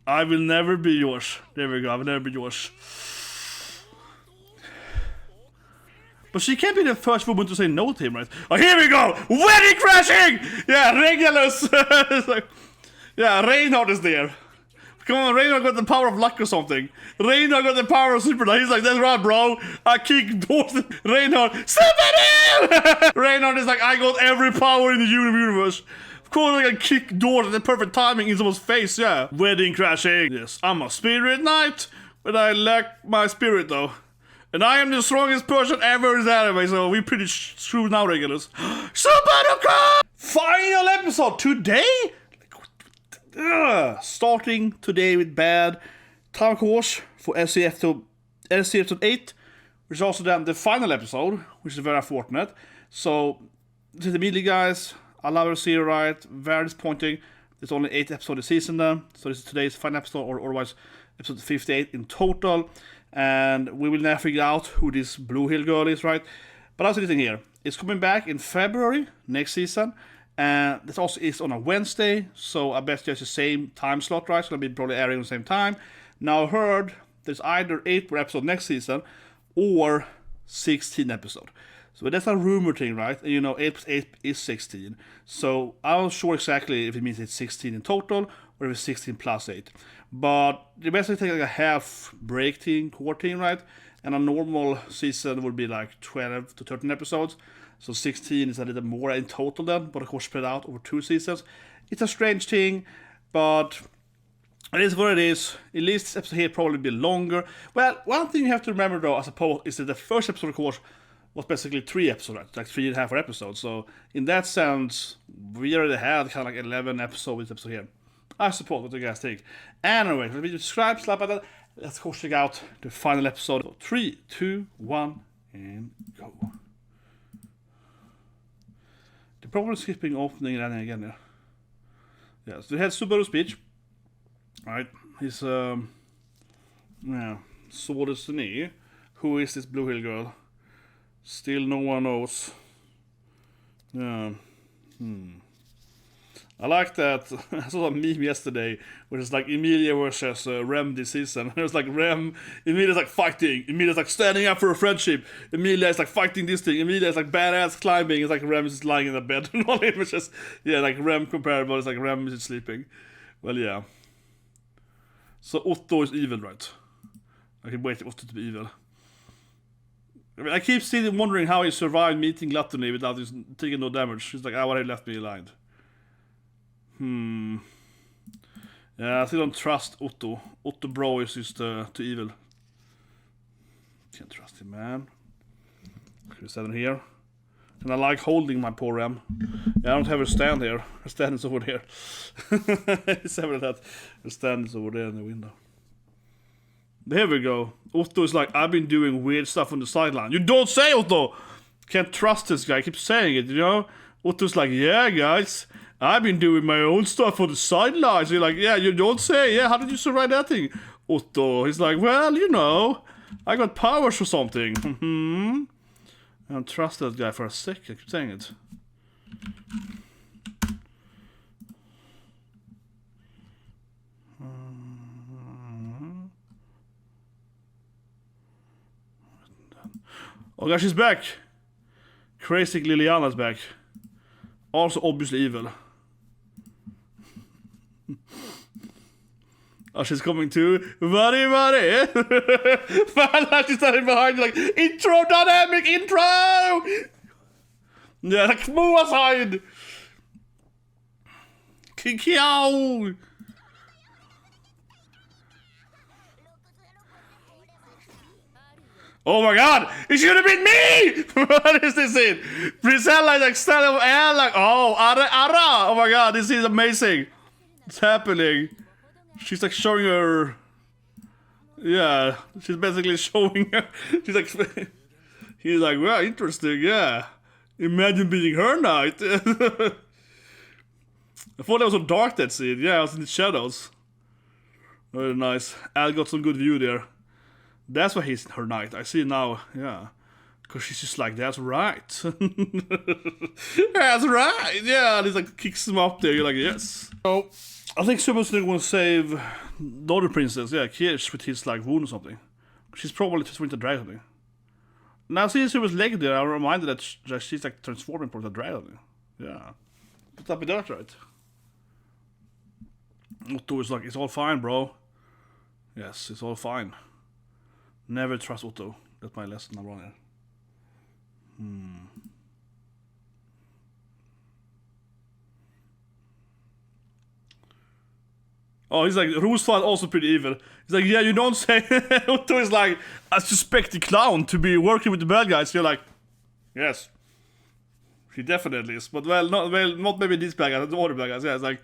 I will never be yours. There we go, I will never be yours. But she can't be the first woman to say no to him, right? Oh, here we go! Wedding crashing! Yeah, Regulus! It's like, yeah, Reinhard is there. Come on, Reinhard got the power of luck or something. Reinhard got the power of super. He's like, that's right, bro. I kick doors. Reinhard, somebody! Reinhard is like, I got every power in the universe. Of course, I can kick doors at the perfect timing in someone's face, yeah. Wedding crashing. Yes, I'm a spirit knight, but I lack my spirit, though. And I am the strongest person ever in this anime, so we're pretty screwed now, Regulus. Subaru! Final episode today? Starting today with bad time course for LC episode 8, which is also then the final episode, which is very unfortunate. So, this is Emilia, guys. I love her series, right? Very disappointing. There's only 8 episodes a season then. So this is today's final episode, or otherwise episode 58 in total. And we will now figure out who this Blue Hill girl is, right? But that's the thing here. It's coming back in February next season. And this also is on a Wednesday. So I bet there's the same time slot, right? So it'll be probably airing at the same time. Now I heard there's either 8 more episodes next season or 16 episodes. So that's a rumor thing, right? And you know, 8 plus 8 is 16. So I'm not sure exactly if it means it's 16 in total or if it's 16 plus 8. But they basically take like a half break team, core team, right? And a normal season would be like 12 to 13 episodes. So 16 is a little more in total then, but of course spread out over 2 seasons. It's a strange thing, but it is what it is. At least this episode here probably be longer. Well, one thing you have to remember though, I suppose, is that the first episode, of course, was basically 3 episodes, right? Like 3.5 episodes. So in that sense, we already had kind of like 11 episodes with this episode here. I suppose what you guys think. Anyway, if you subscribe, slap at that. Let's go check out the final episode. So 3, 2, 1, and go. They're probably skipping opening and ending again there. Yeah, so we had Subaru speech. Right, he's Sword is knee. Who is this Blue Hill girl? Still no one knows. Yeah. I like that. I saw a meme yesterday where it's like Emilia versus Rem this season. It was like Emilia's like fighting. Emilia's like standing up for a friendship. Emilia is like fighting this thing. Emilia is like badass climbing. It's like Rem is just lying in the bed. And all it was just, yeah, like Rem comparable. It's like Rem is sleeping. Well, yeah. So Otto is evil, right? I can wait for Otto to be evil. I mean, I keep wondering how he survived meeting Gluttony without taking no damage. He's like, why he left me aligned. Yeah, I still don't trust Otto. Otto bro is just too evil. Can't trust him, man. Can we stand here? And I like holding my poor Rem. Yeah, I don't have her stand here. Her stand is over there. Several that. Her stand is over there in the window. There we go. Otto is like, I've been doing weird stuff on the sideline. You don't say, Otto! Can't trust this guy. I keep saying it, you know? Otto's like, yeah, guys. I've been doing my own stuff on the sidelines. You're like, yeah, you don't say. Yeah, how did you survive that thing? Otto, he's like, well, you know, I got powers or something. I don't trust that guy for a second. I keep saying it. Oh gosh, she's back. Crazy Liliana's back. Also obviously evil. Oh, she's coming too. Buddy. She's standing behind you like, intro dynamic intro! Yeah, like, move aside! Kikiao! Oh my god! It should have been me! What is this in? Brisella is like standing over air like, oh, ara! Oh my god, this is amazing. It's happening. She's like showing her. Yeah, she's basically showing her. She's like, he's like, well, interesting, yeah. Imagine being her knight. I thought that was so dark, that scene. Yeah, it was in the shadows. Very nice. Al got some good view there. That's why he's her knight. I see now, yeah. Because she's just like, that's right. That's right. Yeah, and he's like, kicks him up there. You're like, yes. So, I think someone's going to save the other princess, yeah, Kirch, with his like wound or something. She's probably just going to drag something. Now, see Subaru's leg there, I'm reminded that she's like transforming from the dragon. Yeah. But that'd be that, right? Otto is like, it's all fine, bro. Yes, it's all fine. Never trust Otto. That's my lesson around here. Oh, he's like, Rosvall also pretty evil. He's like, yeah, you don't say. Otto is like, I suspect the clown to be working with the bad guys. You're like, yes. He definitely is. But not maybe these bad guys, the other bad guys. Yeah, it's like,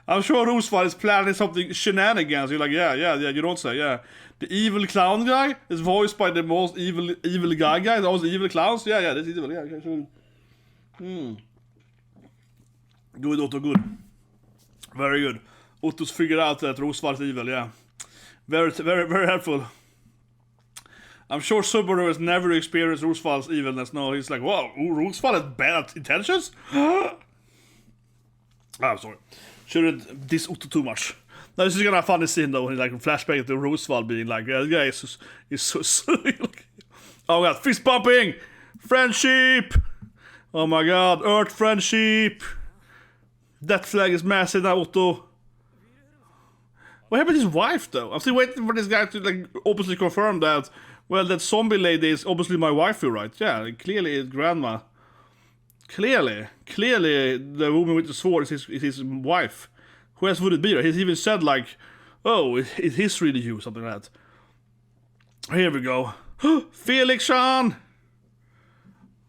I'm sure Rosvall is planning something shenanigans. You're like, yeah, you don't say, yeah. The evil clown guy is voiced by the most evil guy. Those evil clowns. Yeah, that's evil. Yeah, okay, sure. Good, Otto, good. Very good. Otto's figured out that Rosvall is evil, yeah. Very, very, very helpful. I'm sure Subaru has never experienced Rosvall's evilness. No, he's like, whoa, Rosvall has bad intentions? I'm sorry. Shouldn't diss Otto too much. Now, this is gonna have a funny scene though, when he like flashback to Rosvall being like, yeah, the guy is so oh god, fist bumping! Friendship! Oh my god, Earth friendship! That flag is massive now, Otto. What happened to his wife though? I'm still waiting for this guy to like obviously confirm that, well, that zombie lady is obviously my wife, right? Yeah, clearly it's grandma. Clearly, the woman with the sword is his wife. Who else would it be? He's even said like, oh, it is really you, something like that. Here we go. Felix-chan!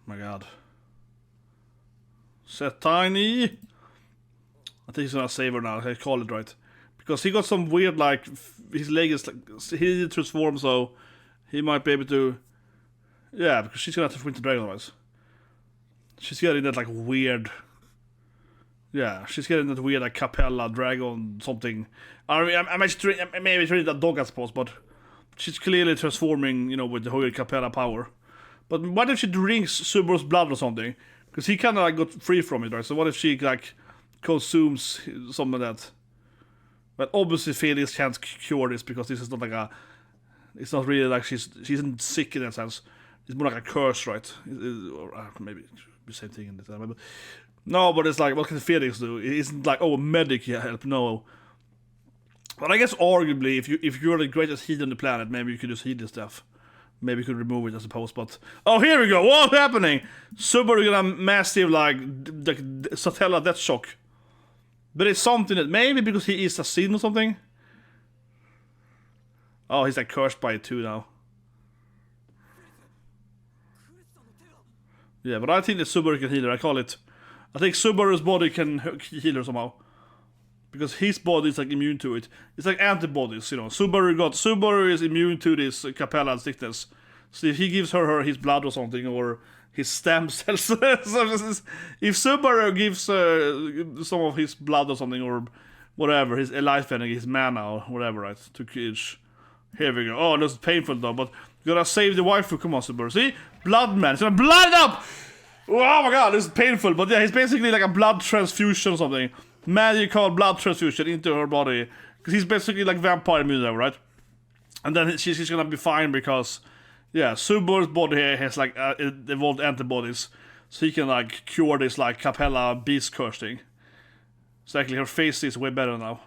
My god. Set tiny. I think he's gonna save her now, I call it right. Because he got some weird, like, his leg is like, he transformed, so he might be able to, yeah, because she's gonna have to win the dragon otherwise. She's getting that, like, weird, yeah, she's getting that weird, like, Capella, dragon, something. I mean, maybe treating that dog, I suppose, but she's clearly transforming, you know, with the whole Capella power. But what if she drinks Subaru's blood or something? Because he kind of, like, got free from it, right? So what if she, like, consumes some of that? But obviously Felix can't cure this because this is not like a... It's not really like she isn't sick in that sense. It's more like a curse, right? Or maybe the same thing in the time. No, but it's like, what can Felix do? It isn't like, oh, a medic help, no. But I guess arguably, if you're the greatest healer on the planet, maybe you could just heal this stuff. Maybe you could remove it, I suppose, but... Oh, here we go! What's happening? Subaru got a massive, like Satella death shock. But it's something that maybe because he is a sin or something. Oh, he's like cursed by it too now. Yeah, but I think that Subaru can heal her. I think Subaru's body can heal her somehow. Because his body is like immune to it. It's like antibodies, you know. Subaru is immune to this Capella sickness. So if he gives her his blood or something, or his stem cells. If Subaru gives some of his blood or something, or whatever, his life energy, his mana or whatever, right, to Kirch. Here we go. Oh, that's painful though, but you gotta save the waifu. Come on, Subaru. See? Blood man. He's gonna blood it up! Oh my god, this is painful. But yeah, he's basically like a blood transfusion or something. Magical blood transfusion into her body. Because he's basically like vampire immune, right? And then she's gonna be fine because... Yeah, Subaru's body here has like evolved antibodies, so he can like cure this like Capella beast curse thing. So actually her face is way better now.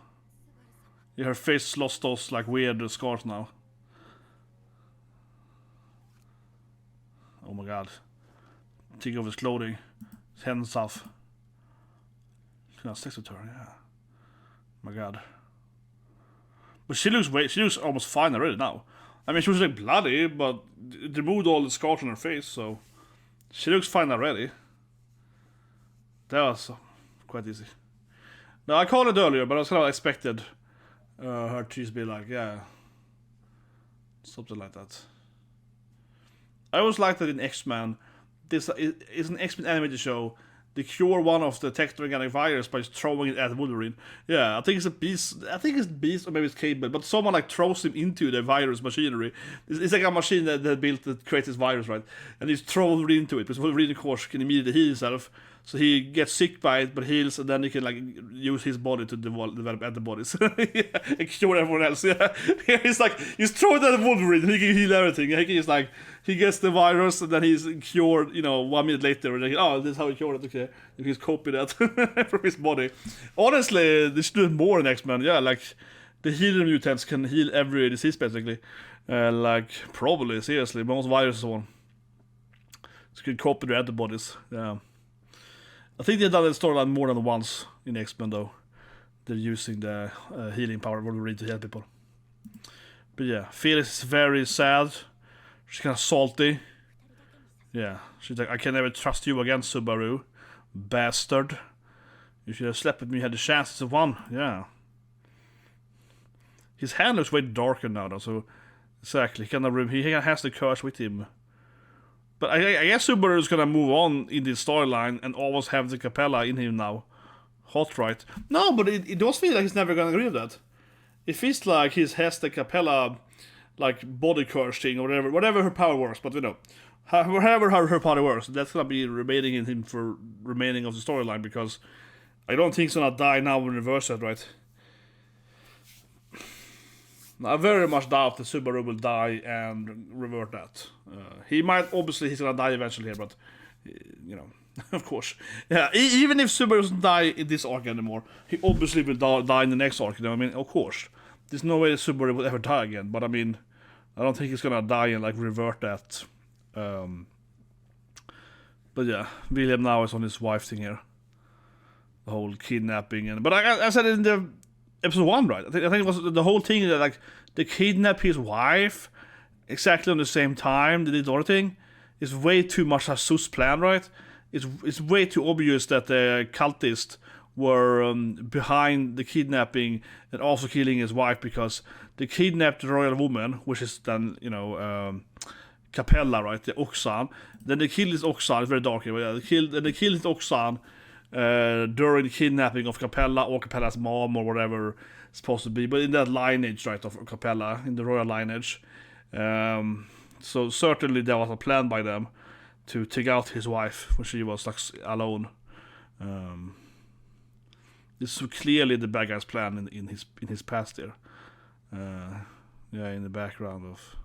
Yeah, her face lost those like weird scars now. Oh my god. Think of his clothing. His head and stuff. Can I sex with her? Yeah. My god. But she looks almost fine already now. I mean, she was like bloody, but it removed all the scars on her face, so she looks fine already. That was quite easy. Now, I called it earlier, but I was kind of expected her to just be like, yeah, something like that. I always liked that in X-Men. This is an X-Men animated show. They cure one of the techno-organic virus by throwing it at Wolverine. Yeah, I think it's a beast. I think it's Beast or maybe it's Cable, but someone like throws him into the virus machinery. It's like a machine that creates this virus, right? And he's thrown into it because Wolverine, of course, can immediately heal himself. So he gets sick by it, but heals, and then he can like use his body to develop antibodies and cure everyone else. Yeah, he's throwing at Wolverine, and he can heal everything. He gets the virus, and then he's cured. 1 minute later, and this is how he cured it. Okay, you can copy that from his body. Honestly, they should do more in X-Men. Yeah, like the healer mutants can heal every disease basically. Probably seriously, most viruses and so on. So you can copy the antibodies. Yeah. I think they've done the storyline more than once in X-Men, though. They're using the healing power of Wolverine to help people. But yeah, Felix is very sad. She's kind of salty. Yeah, she's like, I can never trust you again, Subaru. Bastard. You should have slept with me, had the chances of one. Yeah. His hand looks way darker now, though, so... Exactly, he has the curse with him. But I guess Subaru is gonna move on in this storyline and always have the Capella in him now. Hot, right? No, but it does feel like he's never gonna agree with that. It feels like he has the Capella, like, body curse thing or whatever her power works, but however her power works, that's gonna be remaining in him for remaining of the storyline, because I don't think he's gonna die now and reverse that, right? I very much doubt that Subaru will die and revert that. He's gonna die eventually here, but, of course. Yeah, even if Subaru doesn't die in this arc anymore, he obviously will die in the next arc, of course. There's no way that Subaru will ever die again, but I don't think he's gonna die and, like, revert that. But yeah, William now is on his wife thing here. The whole kidnapping, but I said it in the episode 1, right? I think it was the whole thing that, like, they kidnap his wife exactly on the same time they did the other thing. It's way too much a sus plan, right? It's way too obvious that the cultists were behind the kidnapping and also killing his wife, because they kidnapped the royal woman, which is then, Capella, right? The Oxan. Then they killed his Oxan. It's very dark here, but yeah, they killed his Oxan during the kidnapping of Capella or Capella's mom or whatever it's supposed to be, but in that lineage, right, of Capella, in the royal lineage. So certainly there was a plan by them to take out his wife when she was, like, alone. This is clearly the bad guy's plan in his past here. In the background of.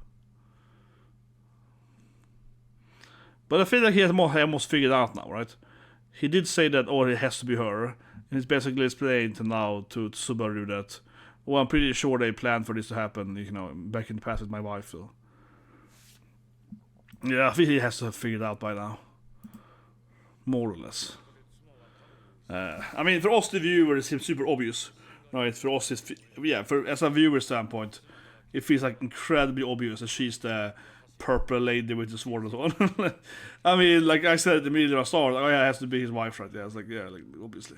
But I feel like he has almost figured out now, right? He did say that, it has to be her. And he's basically explained to Subaru that, I'm pretty sure they planned for this to happen, back in the past with my wife, so. Yeah, I think he has to have figured out by now. More or less. For us, the viewers, it seems super obvious. Right? For us, as a viewer standpoint, it feels like incredibly obvious that she's the purple lady with the sword and so on. Like I said immediately when I saw it, it has to be his wife, right? Yeah, I was like, obviously.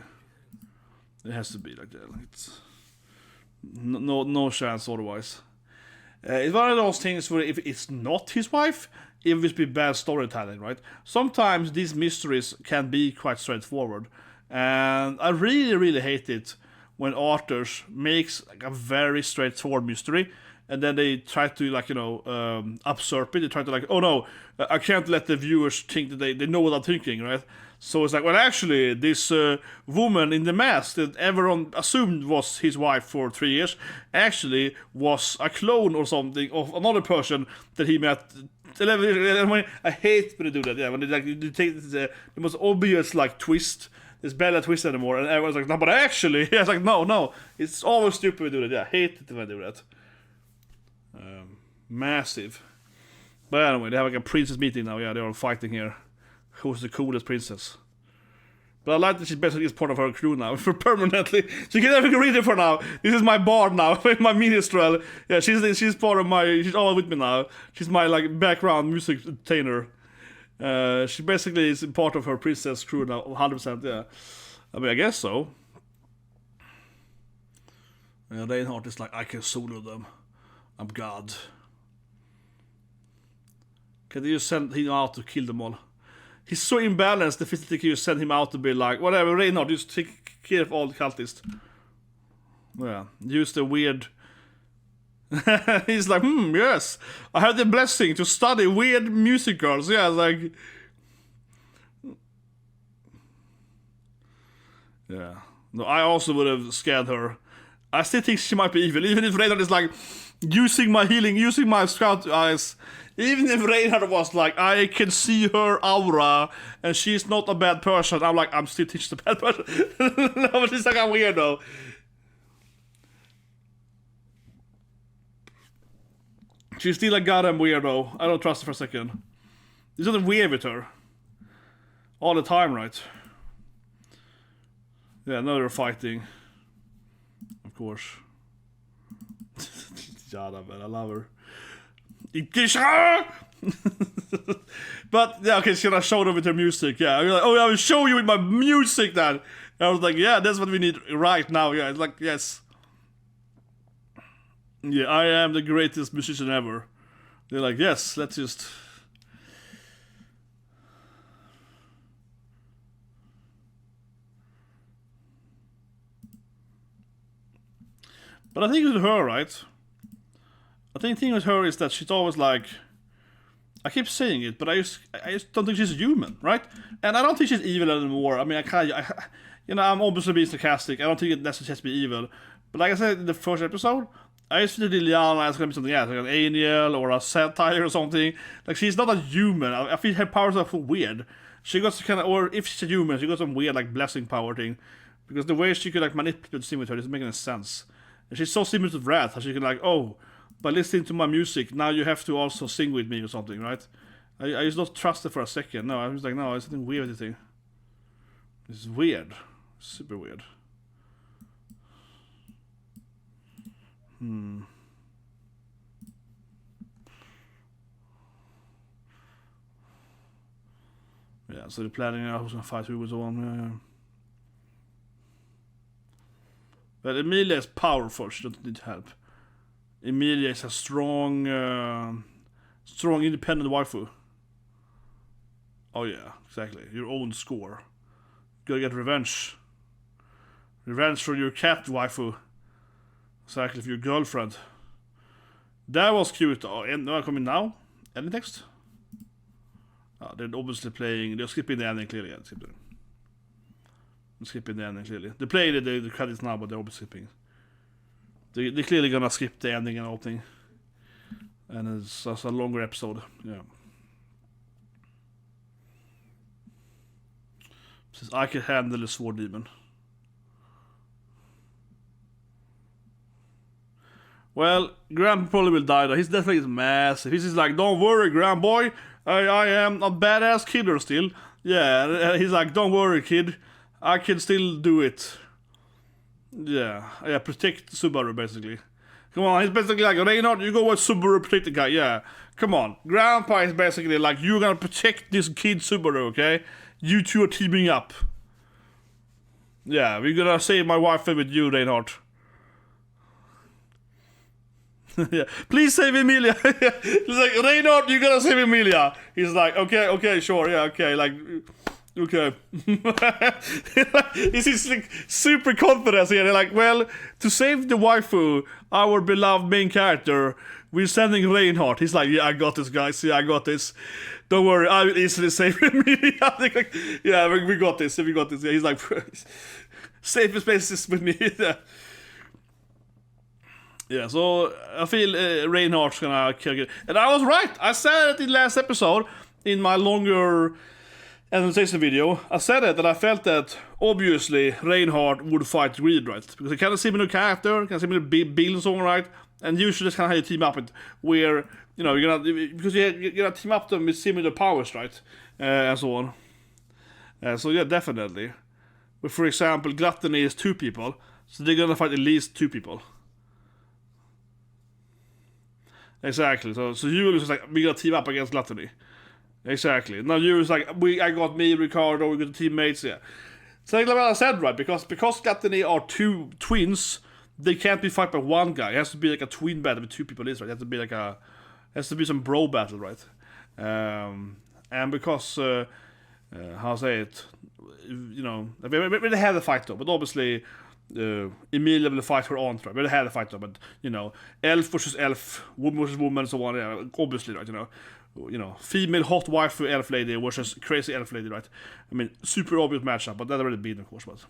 It has to be like that. Like, it's no chance otherwise. It's one of those things where if it's not his wife, it would be bad storytelling, right? Sometimes these mysteries can be quite straightforward. And I really, really hate it when authors makes, like, a very straightforward mystery, and then they try to, like, usurp it. They try to, like, oh no, I can't let the viewers think that they know what I'm thinking, right? So it's like, well, actually, this woman in the mask that everyone assumed was his wife for 3 years actually was a clone or something of another person that he met 11 years. I hate when they do that. Yeah, when they take the most obvious, like, twist. It's barely a twist anymore, and everyone's like, no, but actually, it's like, no, it's always stupid to do that. Yeah, I hate it when I do that. Massive. But anyway, they have, like, a princess meeting now. Yeah, they're all fighting here. Who's the coolest princess? But I like that she basically is part of her crew now, for permanently. She can never read it for now. This is my bard now, my minstrel. Yeah, she's part of she's all with me now. She's my, like, background music entertainer. She basically is part of her princess crew now, 100%, yeah. I guess so. Reinhard is like, I can solo them. I'm God. Can you send him out to kill them all? He's so imbalanced, the physically can you send him out to be like, whatever, Reinhard, just take care of all the cultists. Yeah, use the weird... He's like, yes, I had the blessing to study weird musicals. Yeah, like... Yeah. No, I also would have scared her. I still think she might be evil, even if Reinhard is like using my healing, using my scout eyes. Even if Reinhard was like, I can see her aura and she's not a bad person, I'm like, I'm still thinking she's a bad person. No, but she's like a weirdo. She's still a goddamn weirdo. I don't trust her for a second. There's something weird with her. All the time, right? Yeah, now they're fighting. Of course. Jada, man, I love her. But yeah, okay, she's gonna show them with her music. Yeah, I'm like, oh, I will show you with my music then. And I was like, yeah, that's what we need right now. Yeah, it's like, yes. Yeah, I am the greatest musician ever. They're like, yes, let's just. But I think with her, right? I think the thing with her is that she's always like, I keep saying it, but I just don't think she's human, right? And I don't think she's evil anymore. I mean, I'm obviously being sarcastic. I don't think it necessarily has to be evil. But like I said in the first episode, I used to think Liliana is going to be something else, like an angel or a satire or something. Like, she's not a human. I feel her powers are so weird. She got kind of, or if she's a human, she got some weird, like, blessing power thing. Because the way she could, like, manipulate the with her doesn't make any sense. And she's so similar to Wrath, how she can, like, oh, by listening to my music, now you have to also sing with me or something, right? I just don't trust her for a second. No, I was like, no, it's something weird with the thing. It's weird. Super weird. Yeah, so they're planning out who's gonna fight who was the one. Yeah. But Emilia is powerful, she doesn't need help. Emilia is a strong, independent waifu. Oh yeah, exactly. Your own score. You gotta get revenge. Revenge for your cat waifu. Exactly, for your girlfriend. That was cute. Oh, and no, coming now? Ending text? Oh, they're obviously playing. They're skipping the ending clearly. They're skipping the ending clearly. They play the credits now, but they're obviously skipping. They're clearly gonna skip the ending and all thing. And it's a longer episode. Yeah. Since I can handle the sword demon. Well, Graham probably will die though. His death rate is massive. He's just like, don't worry, Graham boy. I am a badass killer still. Yeah, he's like, don't worry, kid. I can still do it. Yeah, protect Subaru, basically. Come on, he's basically like, Reinhard, you go with Subaru, protect the guy, yeah. Come on, Grandpa is basically like, you're gonna protect this kid Subaru, okay? You two are teaming up. Yeah, we're gonna save my wife with you, Reinhard. Yeah, please save Emilia. He's like, Reinhard, you're gonna save Emilia. He's like, okay, sure, yeah, okay, like, okay. He's like super confident here. They're like, well, to save the waifu, our beloved main character, we're sending Reinhard. He's like, yeah, I got this, guys. Yeah, I got this. Don't worry, I will easily save Emilia. Like, yeah, we got this. We got this. Yeah, he's like, safest places with me. Yeah, so I feel Reinhard's gonna kill it. And I was right. I said it in last episode, in my longer analysis video. I said it, that I felt that obviously Reinhard would fight Reed, right? Because he kind of similar character, kind of similar build and so on, right? And usually that's kind of how you team up it, where, you know, you're gonna team up them with similar powers, right? And so on. So yeah, definitely. But for example, Gluttony is 2 people, so they're gonna fight at least 2 people. Exactly. So you was like, we gotta team up against Gluttony. Exactly. Now you was like, I got me, Ricardo, we got teammates, yeah. So like what I said, right? Because Gluttony are 2 twins, they can't be fought by one guy. It has to be like a twin battle with 2 people is, right? It has to be like has to be some bro battle, right? And because how I say it, you know, they had a fight though, but obviously Emilia will fight her aunt, right? They had a fight though, but you know, elf versus elf, woman versus woman, and so on. Yeah, obviously, right? You know, female hot wife for elf lady versus crazy elf lady, right? I mean, super obvious matchup, but that already been, of course, but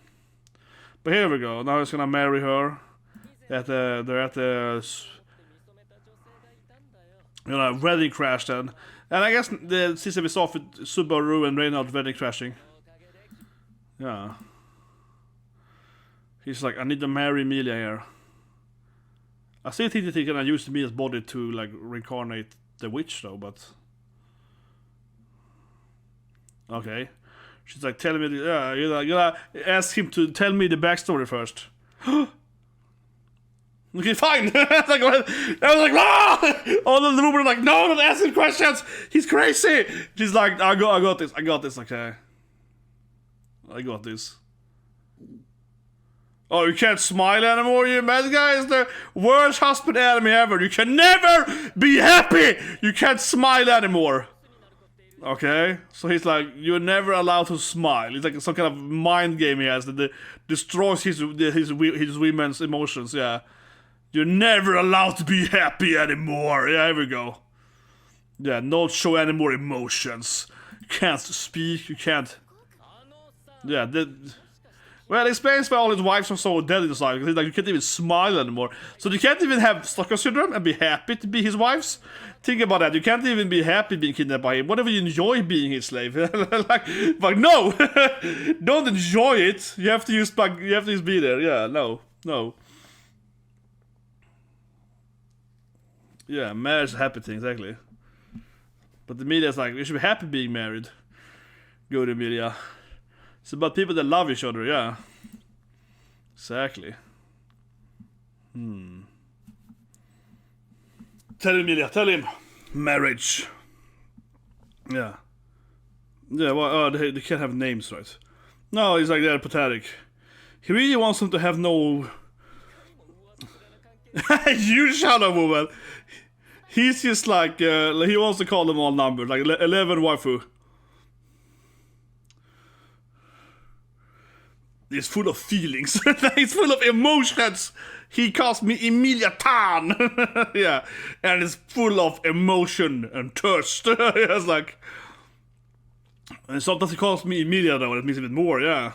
But here we go. Now he's gonna marry her. They're at the wedding crash then. And I guess the season we saw with Subaru and Reinhard wedding crashing. Yeah. He's like, I need to marry Emilia here. I still think that he can use Emilia's body to like reincarnate the witch though, but okay. She's like, tell me, you gotta ask him to tell me the backstory first. Okay, fine. I was like, ah! All of the women are like, no, don't ask him questions. He's crazy. She's like, I got this. Okay, I got this. Oh, you can't smile anymore, you mad guy is the worst husband enemy ever. You can never be happy. You can't smile anymore. Okay, so he's like, you're never allowed to smile. It's like some kind of mind game he has that destroys his women's emotions. Yeah, you're never allowed to be happy anymore. Yeah, here we go. Yeah, not show any more emotions. You can't speak. You can't. Yeah, well, it explains why all his wives are so dead inside. Because like, you can't even smile anymore. So you can't even have Stockholm syndrome and be happy to be his wives. Think about that. You can't even be happy being kidnapped by him. Whatever you enjoy being his slave. like no, don't enjoy it. You have to use be there. Yeah, no. Yeah, marriage is a happy thing, exactly. But Emilia's like, you should be happy being married. Good, Emilia. It's about people that love each other, yeah. Exactly. Tell Emilia, tell him. Marriage. Yeah. Yeah, well, they can't have names, right? No, he's like, they're pathetic. He really wants them to have no... You shut up, woman. He's just like, he wants to call them all numbers, like 11 waifu. He's full of feelings. He's full of emotions. He calls me Emiliaand. Yeah. And it's full of emotion and thirst. It's like... And sometimes he calls me Emilia though, it means a bit more, yeah.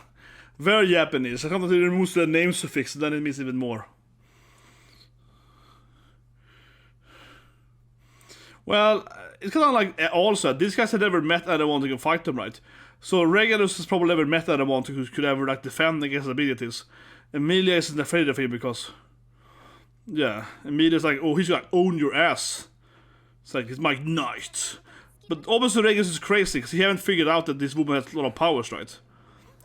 Very Japanese. Sometimes he removes the name suffix, then it means a bit more. Well, it's kind of like also, these guys had never met anyone who can fight them, right? So Regalus has probably never met anyone who could ever like defend against his abilities. Emilia isn't afraid of him because, yeah, Emilia's like, oh, he's gonna own your ass. It's like, he's my knight. But obviously Regalus is crazy because he haven't figured out that this woman has a lot of powers, right?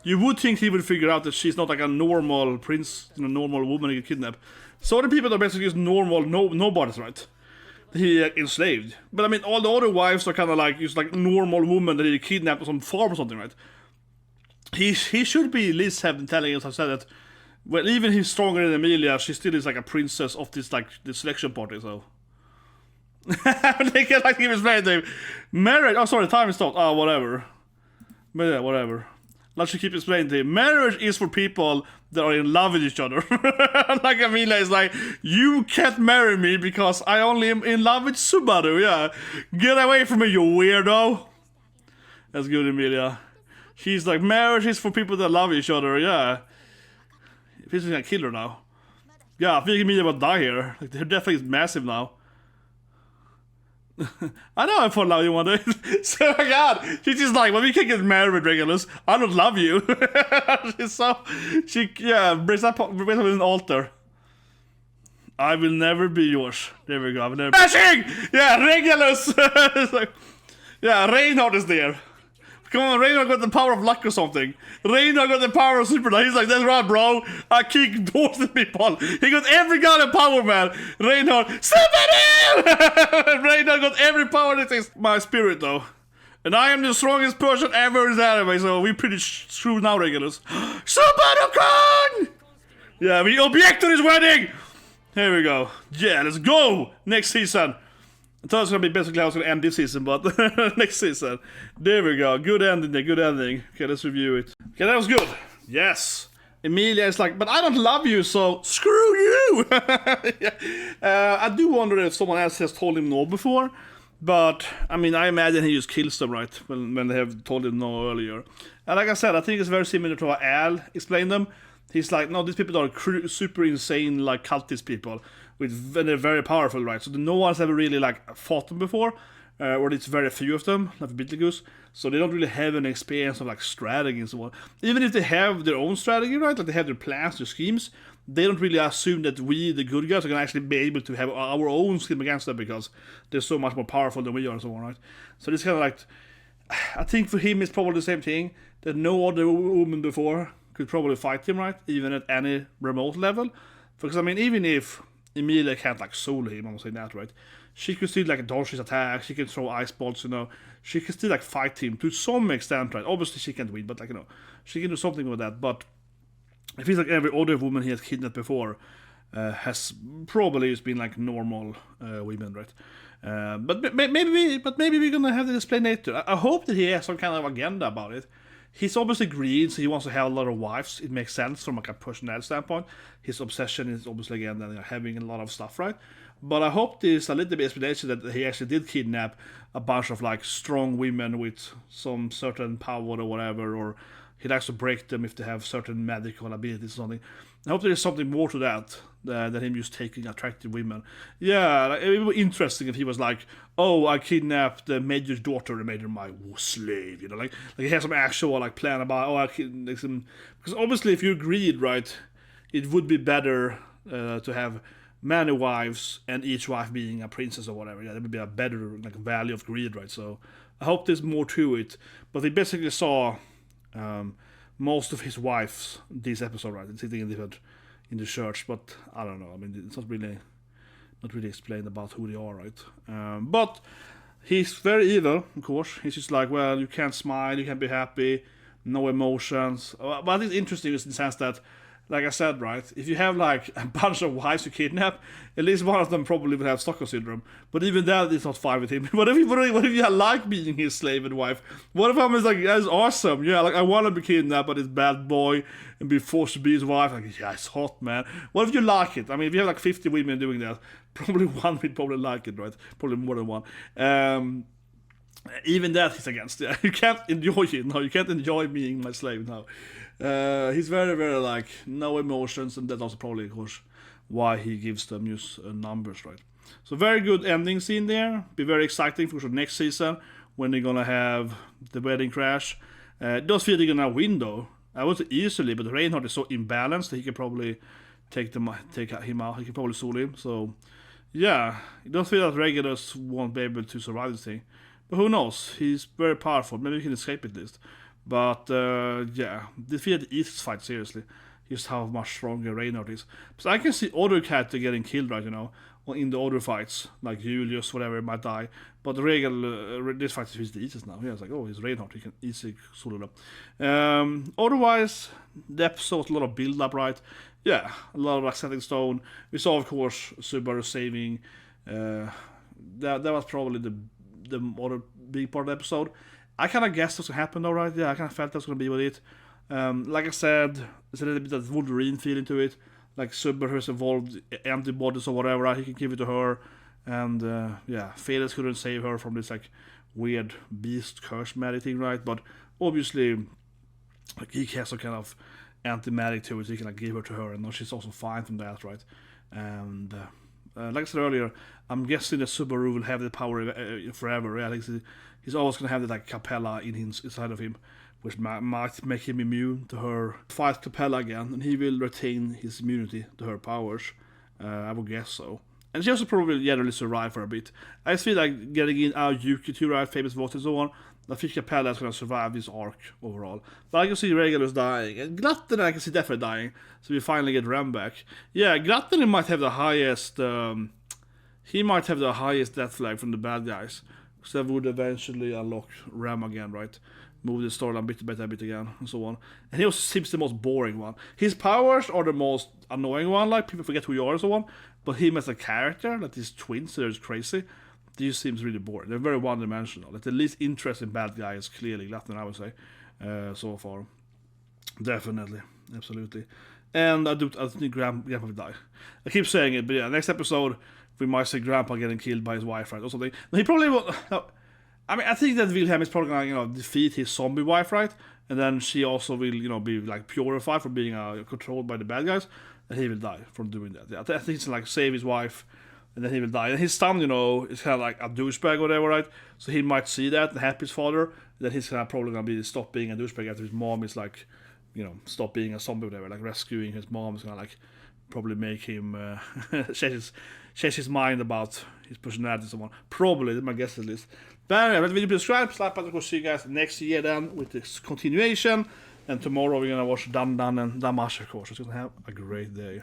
You would think he would figure out that she's not like a normal prince, normal woman he can kidnap. So the people are basically just normal nobodies, right? He enslaved. But I mean, all the other wives are kind of like just like normal women that he kidnapped on some farm or something, right? He should be at least have intelligence. I said that. Well, even he's stronger than Emilia, she still is like a princess of this like the selection party. So they can like give his name. Marriage. Oh, sorry, time is stopped. Oh, whatever. But yeah, whatever. Let's just keep explaining to him. Marriage is for people that are in love with each other. Like Emilia is like, you can't marry me because I only am in love with Subaru, yeah. Get away from me, you weirdo. That's good, Emilia. She's like, marriage is for people that love each other, yeah. He's gonna kill her now. Yeah, I think Emilia will die here. Like, her death is massive now. I know I fall love you one day. So my god, she's just like, well, we can't get married with Regulus. I don't love you. She brings up with an altar. I will never be yours. There we go. I will never. Bashing! Yeah, Regulus. Like, yeah, Reinhard is there. Come on, Reinhard got the power of luck or something. Reinhard got the power of super. He's like, that's right, bro. I kick doors to people. He got every kind of power, man. Reinhard, Subaru! Reinhard got every power that is my spirit, though. And I am the strongest person ever in the anime, so we're pretty screwed now, Regulus. Subaru-kun! Yeah, we object to this wedding! Here we go. Yeah, let's go! Next season. I thought it was going to be basically how it's going to end this season, but next season. There we go. Good ending there, good ending. Okay, let's review it. Okay, that was good. Yes. Emilia is like, but I don't love you, so screw you! Yeah. I do wonder if someone else has told him no before, but, I mean, I imagine he just kills them, right, when they have told him no earlier. And like I said, I think it's very similar to how Al explained them. he's like, no, these people are super insane, like cultist people, they're very powerful, right? So no one's ever really like fought them before, or it's very few of them, like Beetlejuice. So they don't really have an experience of like strategy and so on. Even if they have their own strategy, right? Like they have their plans, their schemes. They don't really assume that we, the good guys, are gonna actually be able to have our own scheme against them because they're so much more powerful than we are and so on, right? So it's kind of like, I think for him it's probably the same thing, that no other woman before could probably fight him, right? Even at any remote level. Because, I mean, even if Emilia can't, like, solo him, I'm saying that, right? She could still, like, dodge his attack, she can throw ice bolts, you know. She can still, like, fight him to some extent, right? Obviously, she can't win, but, like, you know, she can do something with that. But it feels like every other woman he has kidnapped before has probably just been, like, normal women, right? But maybe we're gonna have to explain later. I hope that he has some kind of agenda about it. He's obviously green, so he wants to have a lot of wives. It makes sense from like a personality standpoint. His obsession is obviously again having a lot of stuff, right? But I hope there's a little bit of explanation that he actually did kidnap a bunch of like strong women with some certain power or whatever, or he likes to break them if they have certain medical abilities or something. I hope there is something more to that than him just taking attractive women. Yeah, like, it would be interesting if he was like, oh, I kidnapped the major's daughter and made her my slave, you know, like he has some actual like plan about, oh, I kidnapped some, because obviously if you agreed, right, it would be better to have many wives and each wife being a princess or whatever. Yeah, that would be a better like value of greed, right? So I hope there's more to it. But they basically saw most of his wives this episode, right, and sitting in the church. But I don't know. I mean, it's not really explained about who they are, right? But he's very evil, of course. He's just like, well, you can't smile, you can't be happy, no emotions. But it's interesting in the sense that, like I said, right, if you have like a bunch of wives you kidnap, at least one of them probably will have Stockholm syndrome. But even that is not fine with him. What if you like being his slave and wife? What if I'm like, that's awesome, yeah, like I want to be kidnapped by this bad boy and be forced to be his wife? Like, yeah, it's hot, man. What if you like it? I mean, if you have like 50 women doing that, probably one will probably like it, right? Probably more than one. Even that he's against. Yeah, you can't enjoy it. No, you can't enjoy being my slave now. He's very, very like no emotions, and that's also probably, of course, why he gives them just numbers, right? So very good ending scene there. Be very exciting for next season when they're gonna have the wedding crash. Does feel they're gonna win though. I would say easily, but Reinhard is so imbalanced that he can probably take him out. He can probably solo him. So yeah, it does feel that Regulus won't be able to survive this thing. But who knows? He's very powerful. Maybe he can escape at least. But yeah, they feel the easiest fight seriously. Just how much stronger Reinhard is. So I can see other characters getting killed, right? You know, in the other fights, like Julius, whatever, might die. But this fight is the easiest now. Yeah, it's like, oh, he's Reinhard. He can easily solo them. Otherwise, the episode's a lot of build up, right? Yeah, a lot of like setting stone. We saw, of course, Subaru saving. That was probably the other big part of the episode. I kind of guessed what's going to happen though, right? Yeah, I kind of felt that's going to be with it. Like I said, there's a little bit of Wolverine feeling to it. Like Subaru has evolved antibodies or whatever, right? He can give it to her. And yeah, Felix couldn't save her from this like weird beast curse magic thing, right? But obviously, like he has some kind of anti-magic to it, so he can like give her to her, and now she's also fine from that, right? And like I said earlier, I'm guessing that Subaru will have the power forever. Yeah, like he's always gonna have the like Capella inside of him, which might make him immune to her. Fight Capella again, and he will retain his immunity to her powers. I would guess so. And she also probably generally survive for a bit. I just feel like getting in Yuki too, right? Famous vote and so on. I think Capella is going to survive this arc overall. But I can see Regalus dying. And Glutton I can see definitely dying. So we finally get Ram back. Yeah, Glutton might have the highest... he might have the highest death flag from the bad guys. So that would eventually unlock Ram again, right? Move the storyline bit by bit again, and so on. And he also seems the most boring one. His powers are the most annoying one, like people forget who you are and so on. But him as a character, like these twins, they're just crazy. These seems really boring. They're very one-dimensional. Like the least interesting bad guy is clearly Glutton, I would say, so far. Definitely, absolutely. And I think Grandpa will die. I keep saying it, but yeah, next episode we might see Grandpa getting killed by his wife, right, or something. He probably will. No, I mean, I think that Wilhelm is probably gonna, defeat his zombie wife, right? And then she also will, be like purified from being controlled by the bad guys, and he will die from doing that. Yeah, I think he's like save his wife, and then he will die. And his son, is kind of like a douchebag or whatever, right? So he might see that and help his father. And then he's probably gonna be stop being a douchebag after his mom is like, stop being a zombie or whatever. Like rescuing his mom is gonna like probably make him change his mind about his personality and so on. Probably, that's my guess at least. But anyway, if you subscribe, slap button, we'll see you guys next year then with this continuation. And tomorrow we're gonna watch Dan and Danmachi, of course. So it's gonna have a great day.